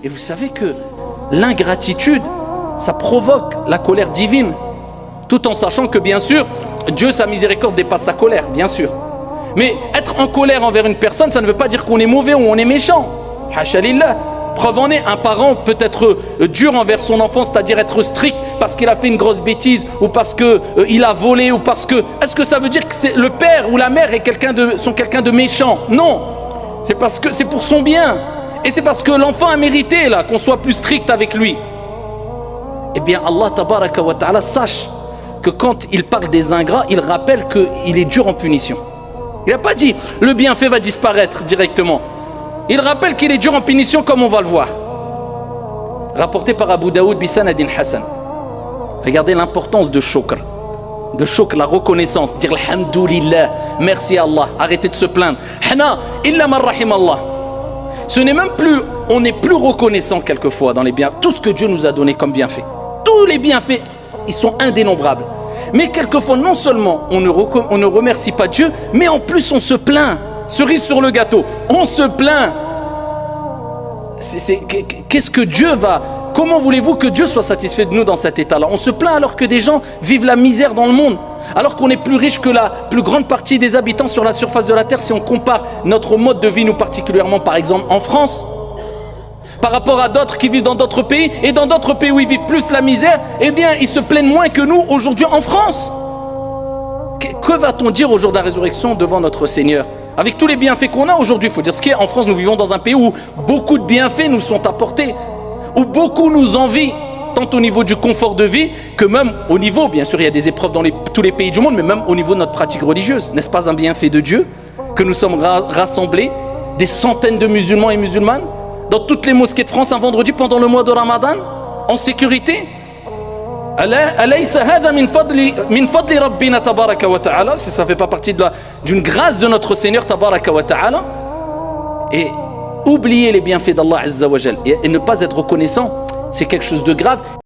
Et vous savez que l'ingratitude, ça provoque la colère divine, tout en sachant que bien sûr, Dieu, sa miséricorde dépasse sa colère, bien sûr. Mais être en colère envers une personne, ça ne veut pas dire qu'on est mauvais ou on est méchant. Hasha lillah. Preuve en est, un parent peut être dur envers son enfant, c'est-à-dire être strict parce qu'il a fait une grosse bêtise ou parce qu'il a volé ou parce que... Est-ce que ça veut dire que le père ou la mère sont quelqu'un de méchant? Non, c'est parce que c'est pour son bien. Et c'est parce que l'enfant a mérité là qu'on soit plus strict avec lui. Eh bien Allah tabaraka wa ta'ala sache que quand il parle des ingrats, il rappelle qu'il est dur en punition. Il n'a pas dit le bienfait va disparaître directement. Il rappelle qu'il est dur en punition comme on va le voir. Rapporté par Abu Daoud bisanadin Hassan. Regardez l'importance de shukr. De shukr, la reconnaissance. Dire alhamdulillah, merci Allah. Arrêtez de se plaindre. Hana illa man rahim Allah. Ce n'est même plus, on n'est plus reconnaissant quelquefois dans les bienfaits. Tout ce que Dieu nous a donné comme bienfait. Tous les bienfaits, ils sont indénombrables. Mais quelquefois, non seulement on ne remercie pas Dieu, mais en plus on se plaint. Cerise sur le gâteau, on se plaint. Qu'est-ce que Dieu va... Comment voulez-vous que Dieu soit satisfait de nous dans cet état-là? On se plaint alors que des gens vivent la misère dans le monde. Alors qu'on est plus riche que la plus grande partie des habitants sur la surface de la terre si on compare notre mode de vie, nous particulièrement par exemple en France, par rapport à d'autres qui vivent dans d'autres pays, et dans d'autres pays où ils vivent plus la misère, eh bien ils se plaignent moins que nous aujourd'hui en France. Que va-t-on dire au jour de la résurrection devant notre Seigneur? Avec tous les bienfaits qu'on a aujourd'hui, il faut dire ce qui est. En France, nous vivons dans un pays où beaucoup de bienfaits nous sont apportés, où beaucoup nous envient, tant au niveau du confort de vie que même au niveau, bien sûr, il y a des épreuves dans tous les pays du monde, mais même au niveau de notre pratique religieuse. N'est-ce pas un bienfait de Dieu que nous sommes rassemblés, des centaines de musulmans et musulmanes, dans toutes les mosquées de France un vendredi pendant le mois de Ramadan, en sécurité? Si ça ne fait pas partie d'une grâce de notre Seigneur tabaraka wa ta'ala. Et oublier les bienfaits d'Allah Azza wa Jal et ne pas être reconnaissant, c'est quelque chose de grave.